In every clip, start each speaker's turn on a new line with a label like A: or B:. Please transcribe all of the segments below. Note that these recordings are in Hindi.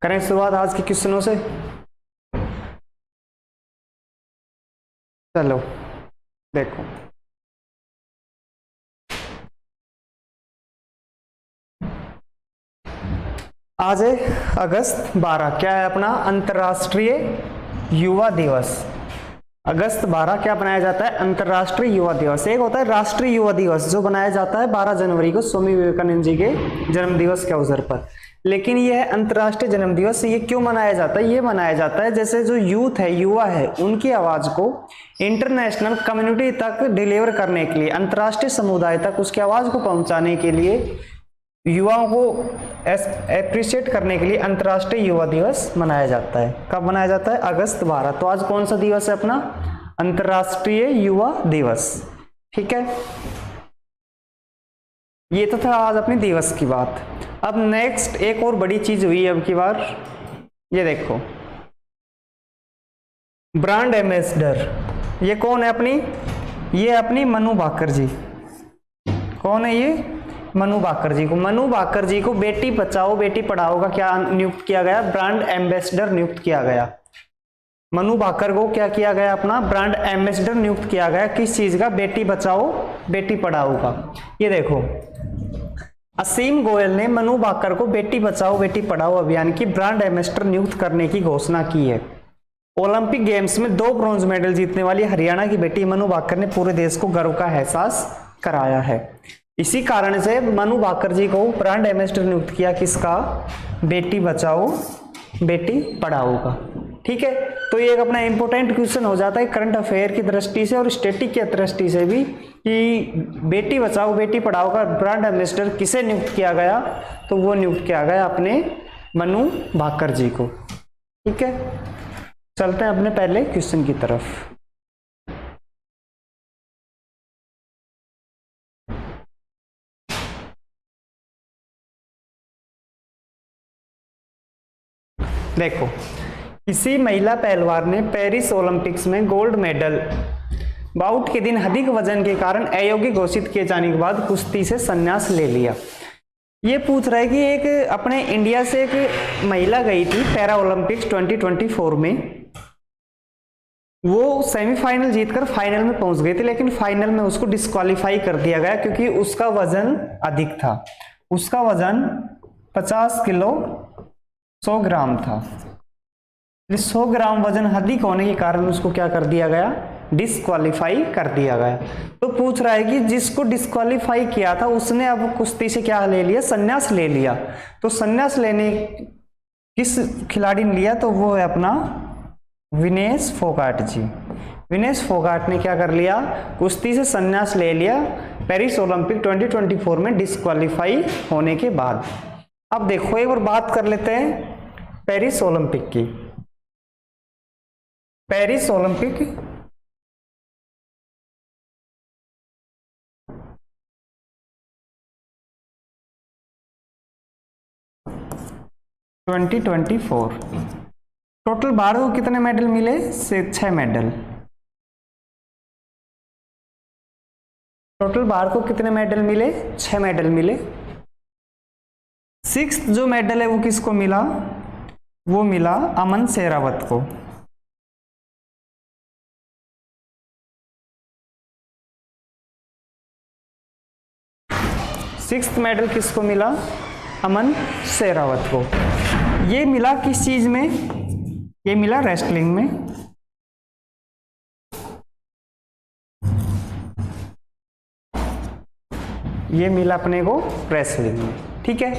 A: करें शुरुआत आज के क्वेश्चनों से। चलो देखो, आज है अगस्त 12, क्या है अपना अंतर्राष्ट्रीय युवा दिवस। अगस्त 12 क्या बनाया जाता है, अंतर्राष्ट्रीय युवा दिवस। एक होता है राष्ट्रीय युवा दिवस जो बनाया जाता है 12 जनवरी को स्वामी विवेकानंद जी के जन्म दिवस के अवसर पर, लेकिन यह है अंतर्राष्ट्रीय जन्म दिवस। ये क्यों मनाया जाता है, ये मनाया जाता है जैसे जो यूथ है, युवा है, उनकी आवाज को इंटरनेशनल कम्युनिटी तक डिलीवर करने के लिए, अंतर्राष्ट्रीय समुदाय तक उसकी आवाज को पहुंचाने के लिए, युवाओं को एप्रिशिएट करने के लिए अंतर्राष्ट्रीय युवा दिवस मनाया जाता है। कब मनाया जाता है, अगस्त 12। तो आज कौन सा दिवस है अपना, अंतर्राष्ट्रीय युवा दिवस। ठीक है, ये तो था आज अपनी दिवस की बात। अब नेक्स्ट एक और बड़ी चीज हुई अब की बार, ये देखो ब्रांड एम्बेसडर। ये कौन है अपनी, ये अपनी मनु भाकर जी। कौन है ये, मनु भाकर जी को। मनु भाकर जी को बेटी बचाओ बेटी पढ़ाओ का क्या नियुक्त किया गया, ब्रांड एम्बेसडर नियुक्त किया गया। मनु भाकर को क्या किया गया, अपना ब्रांड एम्बेसडर नियुक्त किया गया। किस चीज का, बेटी बचाओ बेटी पढ़ाओ का। ये देखो असीम गोयल ने मनु भाकर को बेटी बचाओ बेटी पढ़ाओ अभियान की ब्रांड एम्बेसडर नियुक्त करने की घोषणा की है। ओलंपिक गेम्स में 2 ब्रॉन्ज मेडल जीतने वाली हरियाणा की बेटी मनु भाकर ने पूरे देश को गर्व का एहसास कराया है। इसी कारण से मनु भाकर जी को ब्रांड एम्बेसडर नियुक्त किया, किसका, बेटी बचाओ बेटी पढ़ाओ का। ठीक है, तो ये एक अपना इंपॉर्टेंट क्वेश्चन हो जाता है करंट अफेयर की दृष्टि से और स्टैटिक की दृष्टि से भी, कि बेटी बचाओ बेटी पढ़ाओ का ब्रांड एम्बेसडर किसे नियुक्त किया गया, तो वो नियुक्त किया गया अपने मनु भाकर जी को। ठीक है, चलते हैं अपने पहले क्वेश्चन की तरफ। देखो, किसी महिला पहलवान ने पेरिस ओलंपिक्स में गोल्ड मेडल बाउट के दिन अधिक वजन के कारण अयोग्य घोषित किए जाने के बाद कुश्ती से संन्यास ले लिया। ये पूछ रहा है कि एक अपने इंडिया से एक महिला गई थी पैरा ओलंपिक्स 2024 में, वो सेमीफाइनल जीतकर फाइनल में पहुंच गई थी, लेकिन फाइनल में उसको डिस्क्वालीफाई कर दिया गया क्योंकि उसका वजन अधिक था। उसका वजन 50 किलो 100 ग्राम था। 100 ग्राम वजन अधिक होने के कारण उसको क्या कर दिया गया, डिस्क्वालीफाई कर दिया गया। तो पूछ रहा है कि जिसको डिस्क्वालीफाई किया था उसने अब कुश्ती से क्या ले लिया, संन्यास ले लिया। तो संन्यास लेने किस खिलाड़ी ने लिया, तो वो है अपना विनेश फोगाट जी। विनेश फोगाट ने क्या कर लिया, कुश्ती से संन्यास ले लिया पेरिस ओलंपिक 2024 में डिस्क्वालीफाई होने के बाद। अब देखो एक बार बात कर लेते हैं पेरिस ओलंपिक की। पेरिस ओलंपिक 2024 टोटल भारत को कितने मेडल मिले, 6 मेडल। टोटल भारत को कितने मेडल मिले, 6 मेडल मिले। 6th जो मेडल है वो किसको मिला, वो मिला अमन शेरावत को। सिक्स्थ मेडल किसको मिला, अमन शेरावत को। ये मिला किस चीज में, ये मिला रेसलिंग में। ये मिला अपने को रेसलिंग में। ठीक है,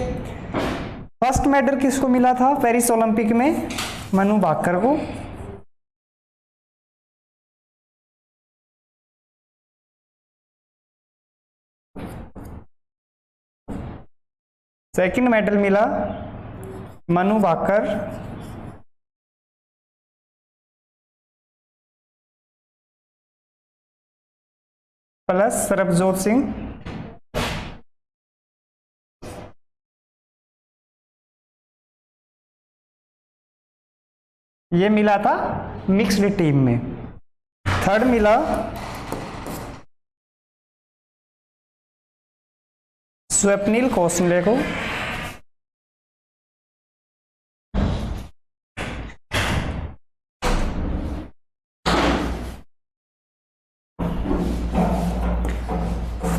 A: फर्स्ट मेडल किसको मिला था पेरिस ओलंपिक में, मनु भाकर को। सेकंड मेडल मिला मनु भाकर प्लस सरबजोत सिंह। ये मिला था मिक्स्ड टीम में। थर्ड मिला स्वप्निल कौशले को।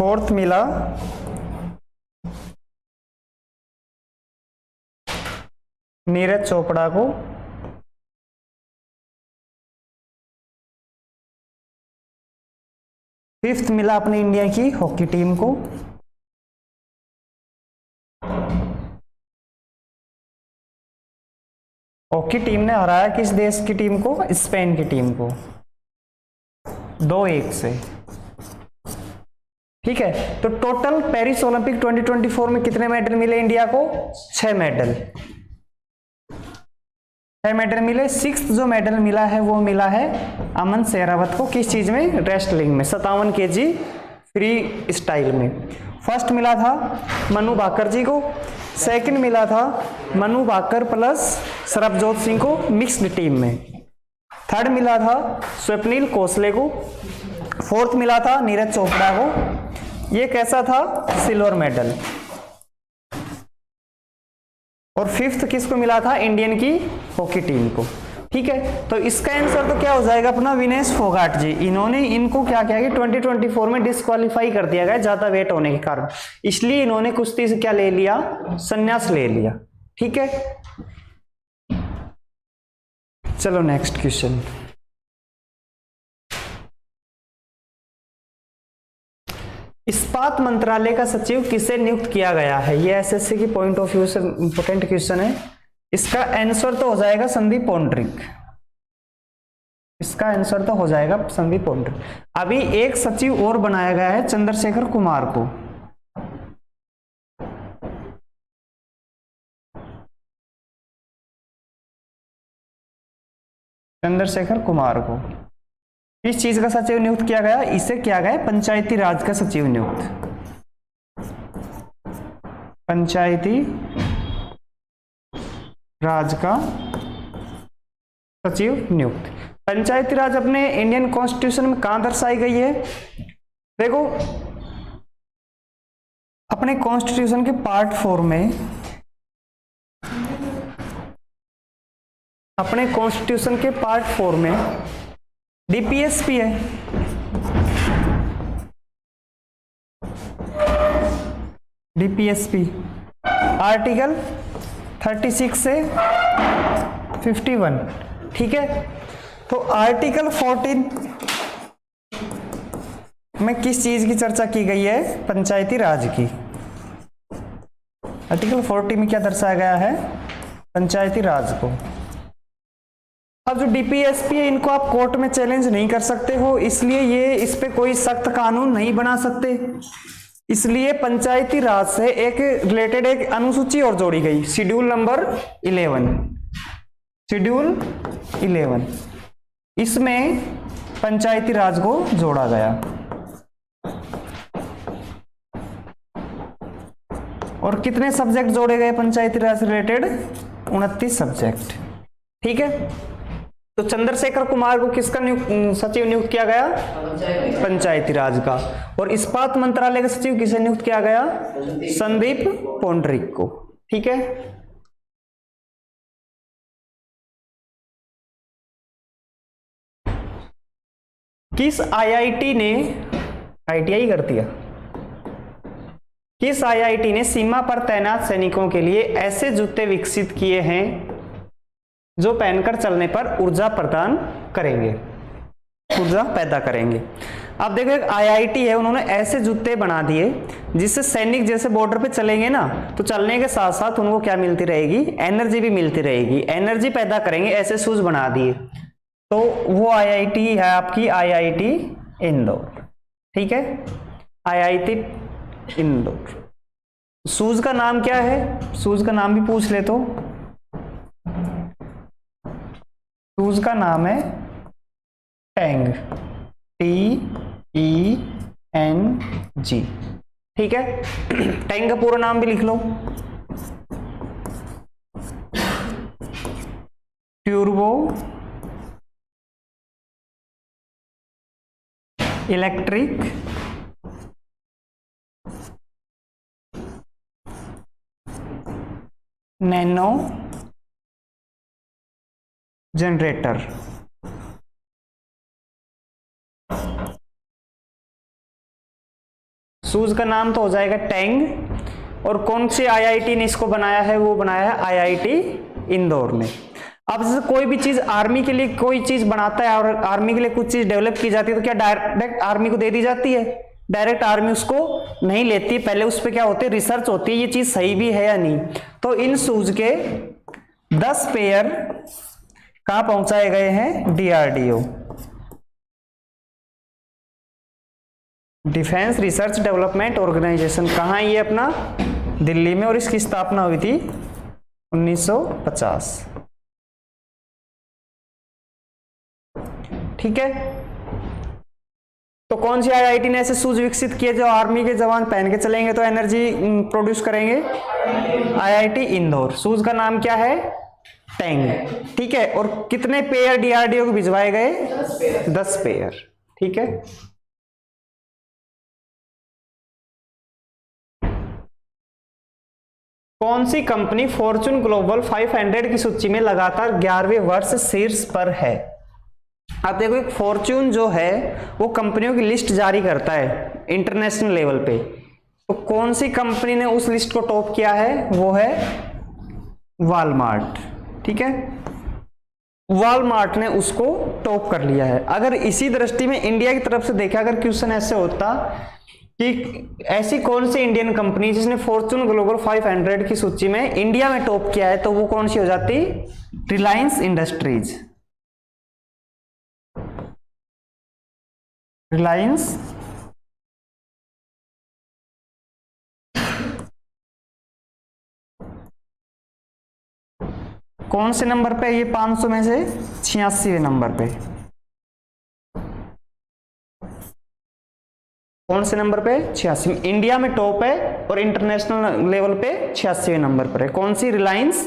A: फोर्थ मिला नीरज चोपड़ा को। फिफ्थ मिला अपनी इंडिया की हॉकी टीम को। हॉकी टीम ने हराया किस देश की टीम को? स्पेन की टीम को 2-1 से। ठीक है, तो टोटल पेरिस ओलंपिक 2024 में कितने मेडल मिले इंडिया को? 6 मेडल। 6 मेडल मिले। सिक्स्थ जो मेडल मिला है वो मिला है अमन शेरावत को। किस चीज में? रेस्टलिंग में, 57 kg फ्री स्टाइल में। फर्स्ट मिला था मनु भाकर जी को। सेकंड मिला था मनु भाकर प्लस सरबजोत सिंह को मिक्स्ड टीम में। थर्ड मिला था स्वप्निल कोसले को। फोर्थ मिला था नीरज चोपड़ा को। ये कैसा था? Silver medal. और फिफ्थ किसको मिला था? इंडियन की हॉकी टीम को। ठीक है, तो इसका आंसर तो क्या हो जाएगा अपना? विनेश फोगाट जी। इन्होंने इनको क्या किया कि 2024 में डिस्क्वालीफाई कर दिया गया ज्यादा वेट होने के कारण, इसलिए इन्होंने कुश्ती से क्या ले लिया? संन्यास ले लिया। ठीक है, चलो नेक्स्ट क्वेश्चन। इस्पात मंत्रालय का सचिव किसे नियुक्त किया गया है? ये एसएससी की पॉइंट ऑफ व्यू से इंपोर्टेंट क्वेश्चन है। इसका आंसर तो हो जाएगा संदीप पौंड्रिक। इसका आंसर तो हो जाएगा संदीप पौंड्रिक। अभी एक सचिव और बनाया गया है चंद्रशेखर कुमार को। चंद्रशेखर कुमार को इस चीज का सचिव नियुक्त किया गया? इसे किया गया पंचायती राज का सचिव नियुक्त। पंचायती राज का सचिव नियुक्त। पंचायती राज अपने इंडियन कॉन्स्टिट्यूशन में कहां दर्शाई गई है? देखो, अपने कॉन्स्टिट्यूशन के पार्ट 4 में, अपने कॉन्स्टिट्यूशन के पार्ट 4 में डीपीएसपी है। डीपीएसपी आर्टिकल 36 से 51। ठीक है, तो आर्टिकल 14 में किस चीज की चर्चा की गई है? पंचायती राज की। आर्टिकल 40 में क्या दर्शाया गया है? पंचायती राज को। अब जो डीपीएसपी है, इनको आप कोर्ट में चैलेंज नहीं कर सकते हो, इसलिए ये इस पे कोई सख्त कानून नहीं बना सकते। इसलिए पंचायती राज से एक रिलेटेड एक अनुसूची और जोड़ी गई, शेड्यूल नंबर 11। शेड्यूल 11, इसमें पंचायती राज को जोड़ा गया। और कितने सब्जेक्ट जोड़े गए पंचायती राज से रिलेटेड? 29 सब्जेक्ट। ठीक है, तो चंद्रशेखर कुमार को किसका सचिव नियुक्त किया गया? पंचायती राज का। और इस्पात मंत्रालय का सचिव किसे नियुक्त किया गया? संदीप पौंड्रिक को। ठीक है, किस आईआईटी ने, आईटीआई कर दिया, किस आईआईटी ने सीमा पर तैनात सैनिकों के लिए ऐसे जूते विकसित किए हैं जो पहनकर चलने पर ऊर्जा प्रदान करेंगे, ऊर्जा पैदा करेंगे? अब देखो, एक आईआईटी है, उन्होंने ऐसे जूते बना दिए जिससे सैनिक जैसे बॉर्डर पे चलेंगे ना, तो चलने के साथ साथ उनको क्या मिलती रहेगी? एनर्जी भी मिलती रहेगी, एनर्जी पैदा करेंगे, ऐसे शूज बना दिए। तो वो आईआईटी है आपकी आईआईटी इंदौर। ठीक है, आईआईटी इंदौर। शूज का नाम क्या है? शूज का नाम भी पूछ ले तो, शूज का नाम है टैंग, TENG। ठीक है, टैंग का पूरा नाम भी लिख लो, ट्यूर्बो इलेक्ट्रिक नैनो जनरेटर। शूज का नाम तो हो जाएगा टैंग। और कौन सी आईआईटी ने इसको बनाया है, वो बनाया है आईआईटी इंदौर ने। अब जैसे कोई भी चीज आर्मी के लिए कोई चीज बनाता है और आर्मी के लिए कुछ चीज डेवलप की जाती है तो क्या डायरेक्ट आर्मी को दे दी जाती है? डायरेक्ट आर्मी उसको नहीं लेती, पहले उस पर क्या होती है, रिसर्च होती है ये चीज सही भी है या नहीं। तो इन शूज के 10 पेयर कहां पहुंचाए गए हैं? DRDO, defence research development organisation. कहां है ये? अपना दिल्ली में। और इसकी स्थापना हुई थी 1950। ठीक है, तो कौन सी आईआईटी ने ऐसे शूज विकसित किए जो आर्मी के जवान पहन के चलेंगे तो एनर्जी प्रोड्यूस करेंगे? आईआईटी इंदौर। शूज का नाम क्या है? टैंग। ठीक है, और कितने पेयर डीआरडीओ को भिजवाए गए? 10 पेयर। ठीक है, कौन सी कंपनी फॉर्च्यून ग्लोबल 500 की सूची में लगातार 11वें वर्ष शीर्ष पर है? आप देखो, एक फॉर्च्यून जो है वो कंपनियों की लिस्ट जारी करता है इंटरनेशनल लेवल पे, तो कौन सी कंपनी ने उस लिस्ट को टॉप किया है? वो है वॉलमार्ट। ठीक है, वॉलमार्ट ने उसको टॉप कर लिया है। अगर इसी दृष्टि में इंडिया की तरफ से देखा, अगर क्वेश्चन ऐसे होता कि ऐसी कौन सी इंडियन कंपनी जिसने फॉर्च्यून ग्लोबल 500 की सूची में इंडिया में टॉप किया है, तो वो कौन सी हो जाती? रिलायंस इंडस्ट्रीज। रिलायंस कौन से नंबर पे? ये 500 में से 86वें नंबर पे। कौन से नंबर पे? 86। इंडिया में टॉप है और इंटरनेशनल लेवल पे 86वें नंबर पर है। कौन सी? रिलायंस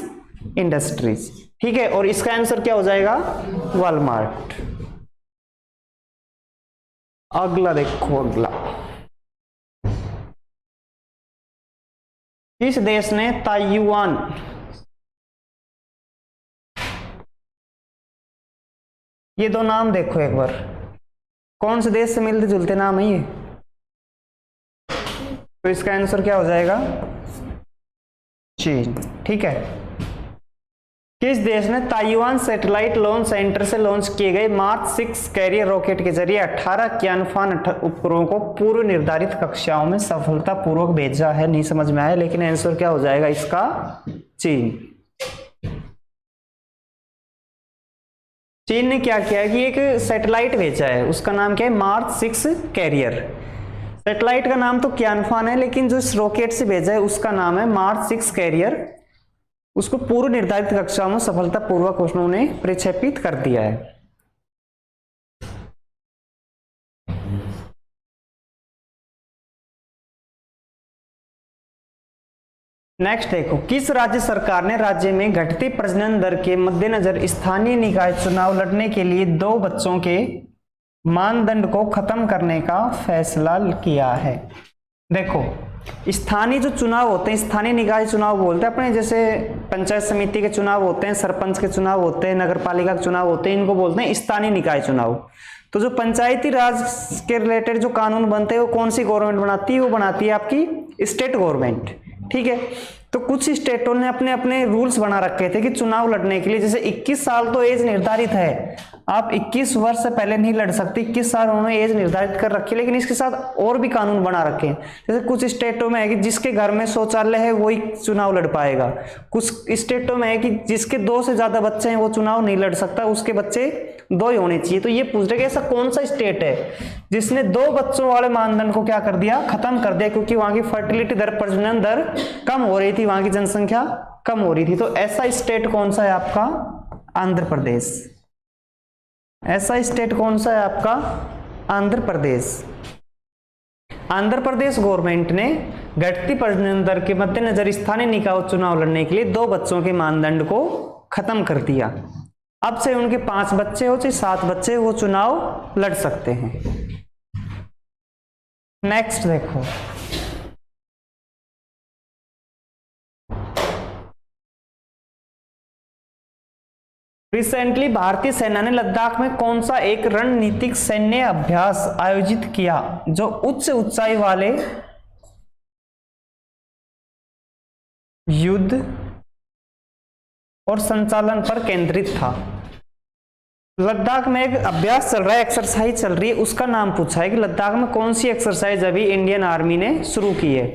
A: इंडस्ट्रीज। ठीक है, और इसका आंसर क्या हो जाएगा? वॉलमार्ट। अगला देखो, अगला, किस देश ने ताइवान ये दो नाम देखो एक बार, कौन से देश से मिलते जुलते नाम है ये? तो इसका आंसर क्या हो जाएगा? चीन। ठीक है, किस देश ने ताइवान सैटेलाइट लॉन्च सेंटर से लॉन्च किए गए मार्च 6 कैरियर रॉकेट के जरिए 18 क्यानफान उपग्रहों को पूर्व निर्धारित कक्षाओं में सफलतापूर्वक भेजा है? नहीं समझ में आया, लेकिन आंसर क्या हो जाएगा इसका? चीन। चीन ने क्या किया है कि एक सैटेलाइट भेजा है, उसका नाम क्या है? मार्च 6 कैरियर। सैटेलाइट का नाम तो क्यानफान है, लेकिन जो इस रॉकेट से भेजा है उसका नाम है मार्च 6 कैरियर। उसको पूर्व निर्धारित कक्षाओं में सफलतापूर्वक उन्होंने प्रक्षेपित कर दिया है। नेक्स्ट देखो, किस राज्य सरकार ने राज्य में घटती प्रजनन दर के मद्देनजर स्थानीय निकाय चुनाव लड़ने के लिए 2 बच्चों के मानदंड को खत्म करने का फैसला किया है? देखो, स्थानीय जो चुनाव होते हैं, स्थानीय निकाय चुनाव बोलते हैं अपने, जैसे पंचायत समिति के चुनाव होते हैं, सरपंच के चुनाव होते हैं, नगर पालिका के चुनाव होते हैं, इनको बोलते हैं स्थानीय निकाय चुनाव। तो जो पंचायती राज के रिलेटेड जो कानून बनते हैं वो कौन सी गवर्नमेंट बनाती है? वो बनाती है आपकी स्टेट गवर्नमेंट। ठीक है, तो कुछ स्टेटों ने अपने अपने रूल्स बना रखे थे कि चुनाव लड़ने के लिए, जैसे 21 साल तो एज निर्धारित है, आप 21 वर्ष से पहले नहीं लड़ सकते, 21 साल उन्होंने एज निर्धारित कर रखी है, लेकिन इसके साथ और भी कानून बना रखे हैं। जैसे कुछ स्टेटों में है कि जिसके घर में शौचालय है वही चुनाव लड़ पाएगा, कुछ स्टेटों में है कि जिसके 2 से ज्यादा बच्चे हैं वो चुनाव नहीं लड़ सकता, उसके बच्चे 2 ही होने चाहिए। तो ये पूछ रहे कि ऐसा कौन सा स्टेट है जिसने 2 बच्चों वाले मानदंड को क्या कर दिया? खत्म कर दिया, क्योंकि वहां की फर्टिलिटी दर, प्रजनन दर कम हो रही थी, वहां की जनसंख्या कम हो रही थी। तो ऐसा स्टेट कौन सा है आपका? आंध्र प्रदेश। ऐसा स्टेट कौन सा है आपका? आंध्र प्रदेश। आंध्र प्रदेश गवर्नमेंट ने घटती प्रजनन दर के मद्देनजर स्थानीय निकाय चुनाव लड़ने के लिए 2 बच्चों के मानदंड को खत्म कर दिया। अब से उनके 5 बच्चे हो चाहे 7 बच्चे, वो चुनाव लड़ सकते हैं। नेक्स्ट देखो, रिसेंटली भारतीय सेना ने लद्दाख में कौन सा एक रणनीतिक सैन्य अभ्यास आयोजित किया जो उच्च ऊंचाई वाले युद्ध और संचालन पर केंद्रित था। लद्दाख में एक अभ्यास चल रहा है, एक्सरसाइज चल रही है, उसका नाम पूछा है कि लद्दाख में कौन सी एक्सरसाइज अभी इंडियन आर्मी ने शुरू की है,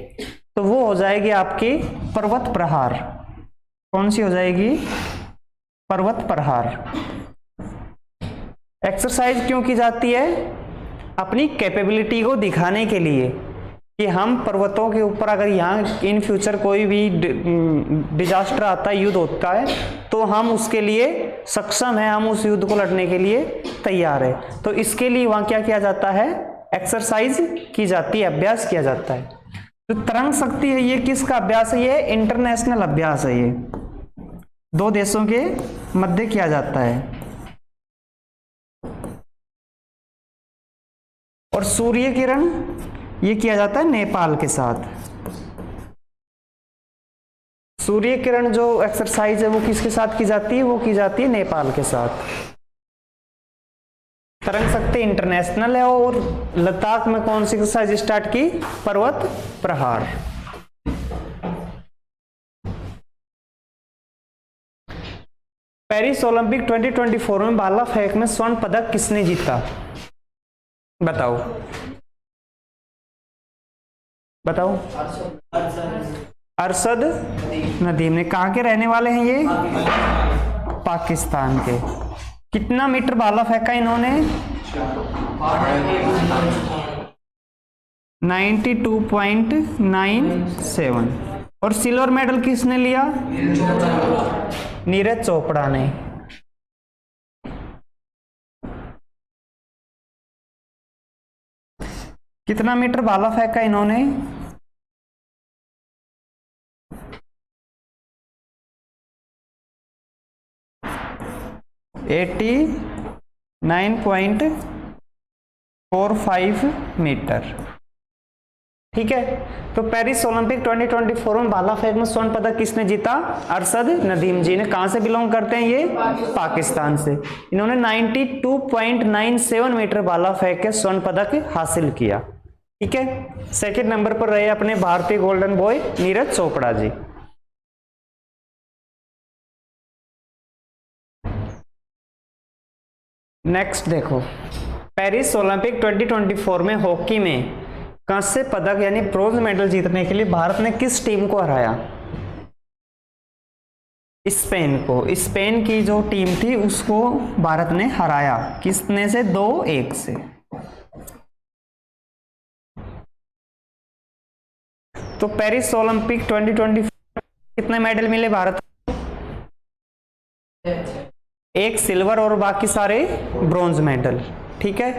A: तो वो हो जाएगी आपकी पर्वत प्रहार। कौन सी हो जाएगी? पर्वत प्रहार। एक्सरसाइज क्यों की जाती है? अपनी कैपेबिलिटी को दिखाने के लिए कि हम पर्वतों के ऊपर अगर यहाँ इन फ्यूचर कोई भी डिजास्टर आता है, युद्ध होता है, तो हम उसके लिए सक्षम है, हम उस युद्ध को लड़ने के लिए तैयार है। तो इसके लिए वहां क्या किया जाता है? एक्सरसाइज की जाती है, अभ्यास किया जाता है। तो तरंग शक्ति है, ये किसका अभ्यास है? ये इंटरनेशनल अभ्यास है, ये दो देशों के मध्य किया जाता है। और सूर्य किरण ये किया जाता है नेपाल के साथ। सूर्य किरण जो एक्सरसाइज है वो किसके साथ की जाती है? वो की जाती है नेपाल के साथ। तरंग शक्ति इंटरनेशनल है। और लद्दाख में कौन सी एक्सरसाइज स्टार्ट की? पर्वत प्रहार। पेरिस ओलंपिक 2024 में भाला फेंक में स्वर्ण पदक किसने जीता? बताओ बताओ। अरशद नदीम ने। कहाँ के रहने वाले हैं ये? पाकिस्तान के। कितना मीटर भाला फेंका इन्होंने? 92.97। और सिल्वर मेडल किसने लिया? नीरज चोपड़ा ने। कितना मीटर भाला फेंका इन्होंने? 89.45 मीटर। ठीक है। तो पेरिस ओलंपिक 2024 में भाला फेंक में स्वर्ण पदक किसने जीता? अरशद नदीम जी ने। कहां से बिलोंग करते हैं ये? पाकिस्तान से। इन्होंने 92.97 मीटर भाला फेंक के स्वर्ण पदक हासिल किया। ठीक है। सेकंड नंबर पर रहे अपने भारतीय golden boy Neeraj Chopra ji. Next देखो, पेरिस ओलंपिक 2024 में हॉकी में कांस्य पदक यानी ब्रोंज मेडल जीतने के लिए भारत ने किस टीम को हराया? स्पेन को। स्पेन की जो टीम थी उसको भारत ने हराया। किसने से? 2-1 से। तो पेरिस ओलंपिक 2024 कितने मेडल मिले भारत को? 1 सिल्वर और बाकी सारे ब्रॉन्ज मेडल। ठीक है।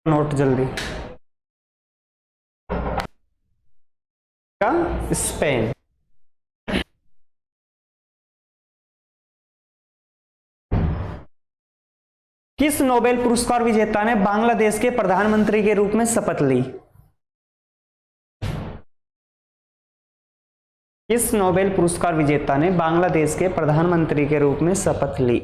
A: नोट जल्दी। स्पेन। किस नोबेल पुरस्कार विजेता ने बांग्लादेश के प्रधानमंत्री के रूप में शपथ ली? किस नोबेल पुरस्कार विजेता ने बांग्लादेश के प्रधानमंत्री के रूप में शपथ ली?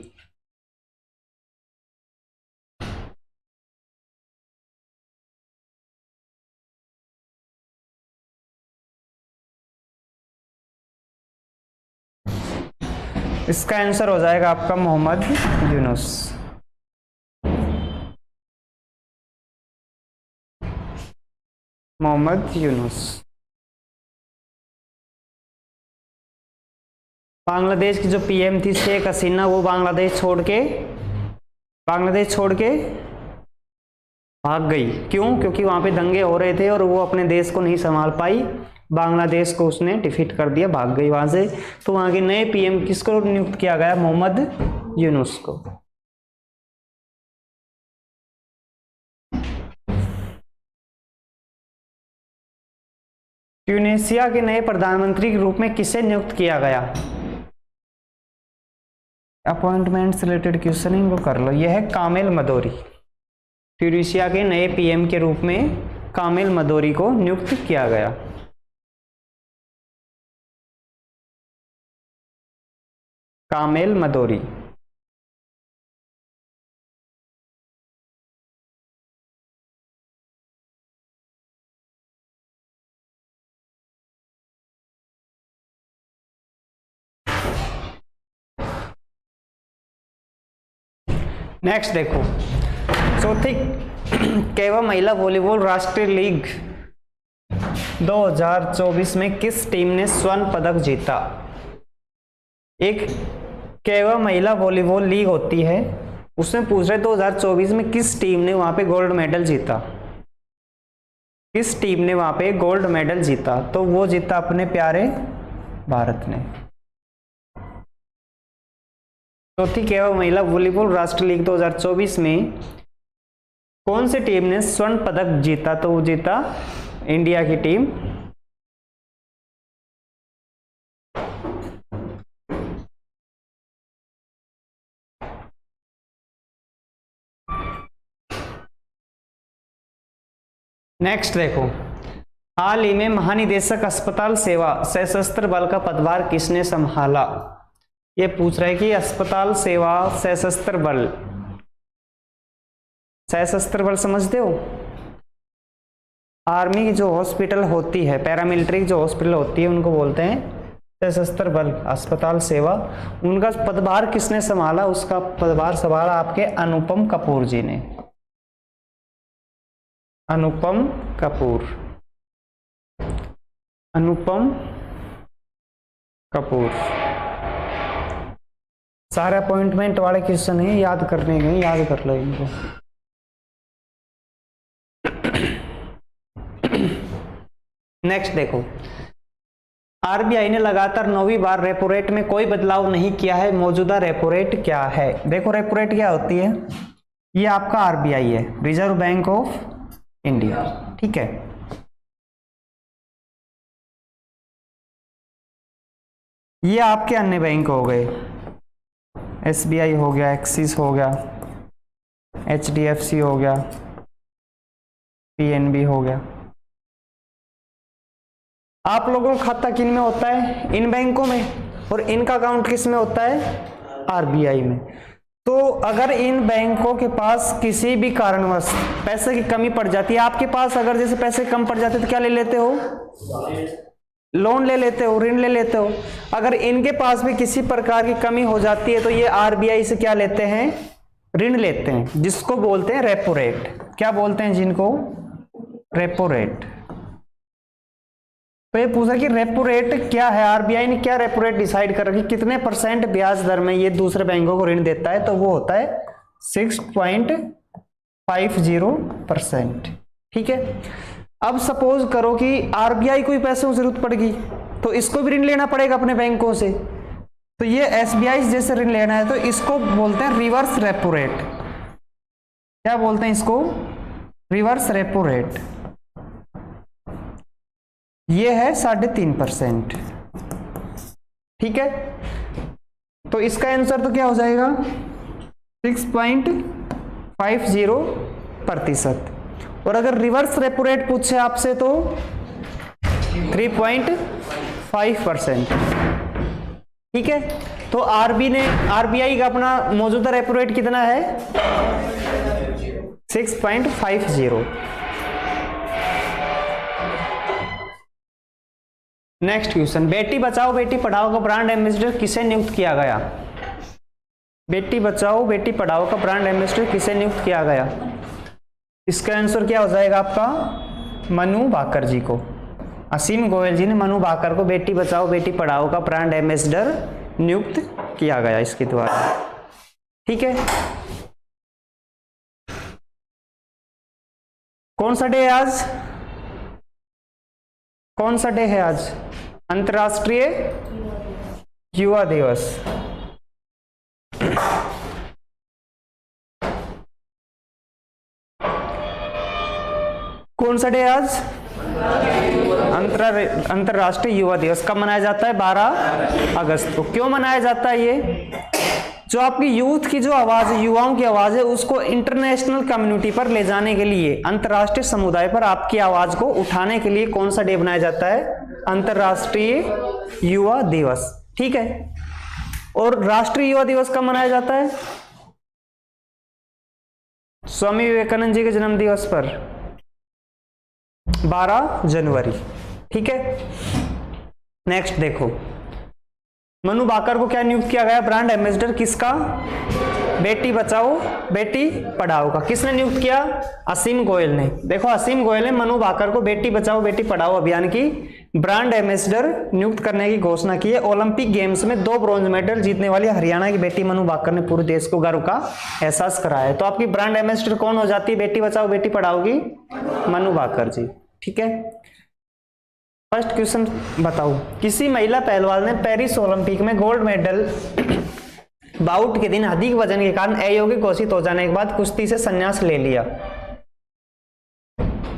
A: इसका आंसर हो जाएगा आपका मोहम्मद यूनुस। मोहम्मद यूनुस। बांग्लादेश की जो पीएम थी शेख हसीना, वो बांग्लादेश छोड़ के भाग गई। क्यों? क्योंकि वहां पे दंगे हो रहे थे और वो अपने देश को नहीं संभाल पाई, बांग्लादेश को उसने डिफीट कर दिया, भाग गई वहां से। तो वहां के नए पीएम किसको नियुक्त किया गया? मोहम्मद यूनुस को। ट्यूनीशिया के नए प्रधानमंत्री के रूप में किसे नियुक्त किया गया? अपॉइंटमेंट से रिलेटेड क्वेश्चनिंग को कर लो। यह है कामिल मदोरी। ट्यूनीशिया के नए पीएम के रूप में कामिल मदोरी को नियुक्त किया गया। कामिल मदोरी। नेक्स्ट देखो, चौथी केवल महिला वॉलीबॉल राष्ट्रीय लीग 2024 में किस टीम ने स्वर्ण पदक जीता? एक केवल महिला वॉलीबॉल लीग होती है, उसमें पूछ रहे 2024 में किस टीम ने वहां पे गोल्ड मेडल जीता? किस टीम ने वहां पे गोल्ड मेडल जीता? तो वो जीता अपने प्यारे भारत ने। चौथी केवल महिला वॉलीबॉल राष्ट्रीय लीग 2024 में कौन सी टीम ने स्वर्ण पदक जीता? तो वो जीता इंडिया की टीम। नेक्स्ट देखो, हाल ही में महानिदेशक अस्पताल सेवा सशस्त्र बल का पदभार किसने संभाला? ये पूछ रहा है कि अस्पताल सेवा सशस्त्र बल, सशस्त्र बल समझते हो? आर्मी की जो हॉस्पिटल होती है, पैरामिलिट्री की जो हॉस्पिटल होती है, उनको बोलते हैं सशस्त्र बल अस्पताल सेवा। उनका पदभार किसने संभाला? उसका पदभार संभाला आपके अनुपम कपूर जी ने। अनुपम कपूर, अनुपम कपूर। सारे अपॉइंटमेंट वाले क्वेश्चन है, याद करने गए, याद कर लो इनको। नेक्स्ट देखो, आरबीआई ने लगातार 9वीं बार रेपो रेट में कोई बदलाव नहीं किया है, मौजूदा रेपो रेट क्या है? देखो रेपो रेट क्या होती है, ये आपका आरबीआई है, रिजर्व बैंक ऑफ इंडिया, ठीक है। ये आपके अन्य बैंक हो गए, एसबीआई हो गया, एक्सिस हो गया, एचडीएफसी हो गया, पीएनबी हो गया। आप लोगों का खाता किन में होता है? इन बैंकों में, और इनका अकाउंट किस में होता है? आरबीआई में। तो अगर इन बैंकों के पास किसी भी कारणवश पैसे की कमी पड़ जाती है, आपके पास अगर जैसे पैसे कम पड़ जाते तो क्या ले लेते हो? लोन ले लेते हो, ऋण ले लेते हो। अगर इनके पास भी किसी प्रकार की कमी हो जाती है तो ये आरबीआई से क्या लेते हैं? ऋण लेते हैं, जिसको बोलते हैं रेपो रेट। क्या बोलते हैं जिनको? Repo rate. तो ये पूछा कि रेपो रेट क्या है, आरबीआई ने क्या रेपो रेट डिसाइड कर रखी, कितने % ब्याज दर में ये दूसरे बैंकों को ऋण देता है? तो वो होता है 6.50%, ठीक है। अब सपोज करो कि आरबीआई को भी पैसों की जरूरत पड़ गई, तो इसको भी ऋण लेना पड़ेगा अपने बैंकों से। तो ये एसबीआई जैसे ऋण लेना है तो इसको बोलते हैं रिवर्स रेपो रेट। क्या बोलते हैं इसको? Reverse repo rate. ये है 3.5%, ठीक है। तो इसका आंसर तो क्या हो जाएगा? 6.50%। और अगर रिवर्स रेपो रेट पूछे आपसे तो 3.5%, ठीक है। तो आरबीआई का अपना मौजूदा रेपो रेट कितना है? 6.50। नेक्स्ट क्वेश्चन, बेटी बचाओ बेटी पढ़ाओ का ब्रांड एम्बेसडर किसे नियुक्त किया गया? बेटी बचाओ बेटी पढ़ाओ का ब्रांड एम्बेसडर किसे नियुक्त किया गया? इसका आंसर क्या हो जाएगा आपका? मनु भाकर जी को। असीम गोयल जी ने मनु भाकर को बेटी बचाओ बेटी पढ़ाओ का ब्रांड एम्बेसडर नियुक्त किया गया इसके द्वारा, ठीक है। कौन सा डे है आज? कौन सा डे है आज? अंतर्राष्ट्रीय युवा दिवस। कौन सा डे आज? अंतर्राष्ट्रीय युवा दिवस। कब मनाया जाता है? 12 अगस्त को। क्यों मनाया जाता है ये? जो आपकी यूथ की जो आवाज है, युवाओं की आवाज है, उसको इंटरनेशनल कम्युनिटी पर ले जाने के लिए, अंतर्राष्ट्रीय समुदाय पर आपकी आवाज को उठाने के लिए कौन सा डे बनाया जाता है? अंतर्राष्ट्रीय युवा दिवस, ठीक है। और राष्ट्रीय युवा दिवस कब मनाया जाता है? स्वामी विवेकानंद जी के जन्म दिवस पर 12 जनवरी, ठीक है। नेक्स्ट देखो, मनु भाकर को क्या नियुक्त किया गया? ब्रांड एम्बेसडर किसका? बेटी बचाओ बेटी पढ़ाओ का किसने नियुक्त किया? असीम गोयल ने। देखो असीम गोयल ने मनु भाकर को बेटी बचाओ बेटी पढ़ाओ अभियान की ब्रांड एम्बेसडर नियुक्त करने की घोषणा की है। ओलंपिक गेम्स में 2 ब्रॉन्ज मेडल जीतने वाली हरियाणा की बेटी मनु भाकर ने पूरे देश को गर्व का एहसास कराया है। तो आपकी ब्रांड एम्बेसडर कौन हो जाती है बेटी बचाओ बेटी पढ़ाओ की? मनु भाकर जी। ठीक है, फर्स्ट क्वेश्चन बताओ, किसी महिला पहलवान ने पेरिस ओलंपिक में गोल्ड मेडल बाउट के दिन अधिक वजन के कारण अयोग्य घोषित हो जाने के बाद कुश्ती से संन्यास ले लिया?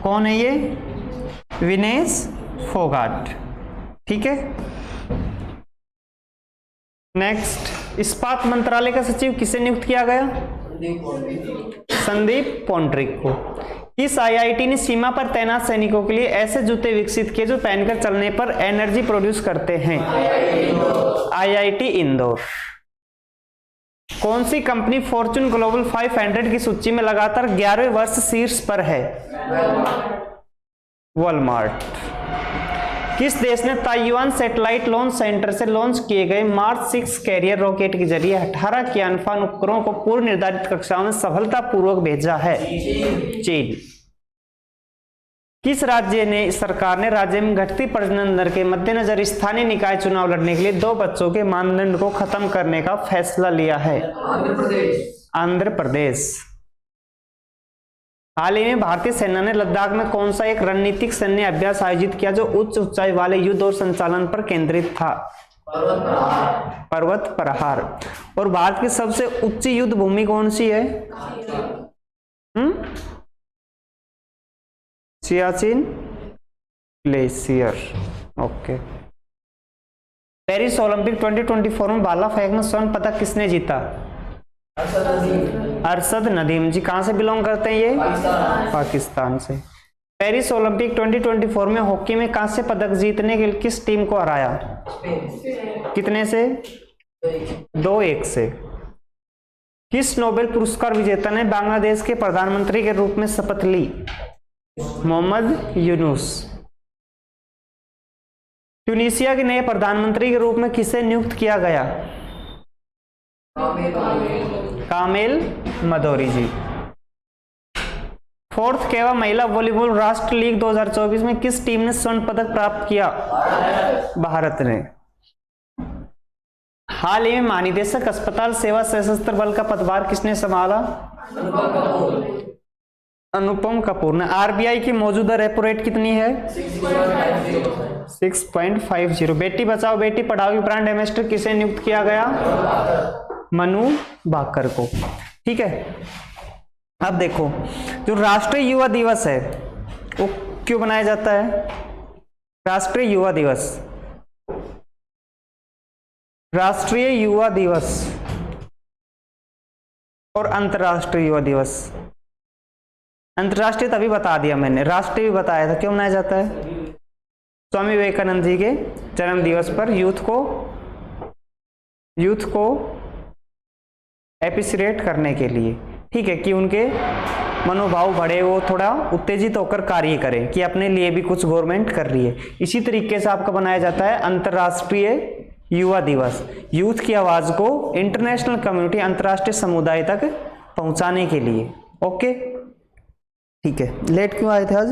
A: कौन है ये? विनेश फोगाट। ठीक है, नेक्स्ट, इस्पात मंत्रालय का सचिव किसे नियुक्त किया गया? संदीप पॉन्ड्रिक को। इस आईआईटी ने सीमा पर तैनात सैनिकों के लिए ऐसे जूते विकसित किए जो पहनकर चलने पर एनर्जी प्रोड्यूस करते हैं? आईआईटी इंदौर। कौन सी कंपनी फॉर्च्यून ग्लोबल 500 की सूची में लगातार 11वें वर्ष शीर्ष पर है? वॉलमार्ट। किस देश ने ताइवान सैटेलाइट लॉन्च सेंटर से लॉन्च किए गए मार्स 6 कैरियर रॉकेट के जरिए 18 कियानफान उपग्रहों को पूर्व निर्धारित कक्षाओं में सफलतापूर्वक भेजा है? चीन। किस राज्य ने सरकार ने राज्य में घटती प्रजनन दर के मद्देनजर स्थानीय निकाय चुनाव लड़ने के लिए 2 बच्चों के मानदंड को खत्म करने का फैसला लिया है? आंध्र प्रदेश। हाल ही में भारतीय सेना ने लद्दाख में कौन सा एक रणनीतिक सैन्य अभ्यास आयोजित किया जो उच्च ऊंचाई वाले युद्ध और संचालन पर केंद्रित था? पर्वत प्रहार। और भारत की सबसे ऊंची युद्ध भूमि कौन सी है? Siachen glacier. Okay. Paris Olympic 2024 में भाला फेंक में स्वर्ण पदक किसने जीता? अरशद नदीम जी। कहां से बिलोंग करते हैं ये? पाकिस्तान से। पेरिस ओलंपिक 2024 में हॉकी में कांस्य पदक जीतने के लिए किस टीम को हराया? कितने से? 2-1 से। किस नोबेल पुरस्कार विजेता ने बांग्लादेश के प्रधानमंत्री के रूप में शपथ ली? मोहम्मद यूनुस। ट्यूनीशिया के नए प्रधानमंत्री के रूप में किसे नियुक्त किया गया? कामेल मदौरी जी। 4th केवा महिला वॉलीबॉल राष्ट्र लीग 2024 में किस टीम ने स्वर्ण पदक प्राप्त किया? भारत ने। हाल ही में महानिदेशक अस्पताल सेवा सशस्त्र बल का पदभार किसने संभाला? अनुपम कपूर ने। आरबीआई की मौजूदा रेपो रेट कितनी है? 6.50। बेटी बचाओ बेटी पढ़ाओ की ब्रांड एम्बेसडर किसे नियुक्त किया गया? मनु भाकर को। ठीक है, अब देखो, जो राष्ट्रीय युवा दिवस है वो क्यों बनाया जाता है? राष्ट्रीय युवा दिवस, राष्ट्रीय युवा दिवस और अंतर्राष्ट्रीय युवा दिवस। अंतर्राष्ट्रीय तभी बता दिया मैंने, राष्ट्रीय भी बताया था। क्यों मनाया जाता है? स्वामी विवेकानंद जी के जन्म दिवस पर यूथ को एप्रिशिएट करने के लिए, ठीक है, कि उनके मनोभाव बढ़े, वो थोड़ा उत्तेजित होकर कार्य करें कि अपने लिए भी कुछ गवर्नमेंट कर रही है। इसी तरीके से आपका बनाया जाता है अंतर्राष्ट्रीय युवा दिवस, यूथ की आवाज को इंटरनेशनल कम्युनिटी, अंतर्राष्ट्रीय समुदाय तक पहुंचाने के लिए। ओके, ठीक है। लेट क्यों आए थे आज?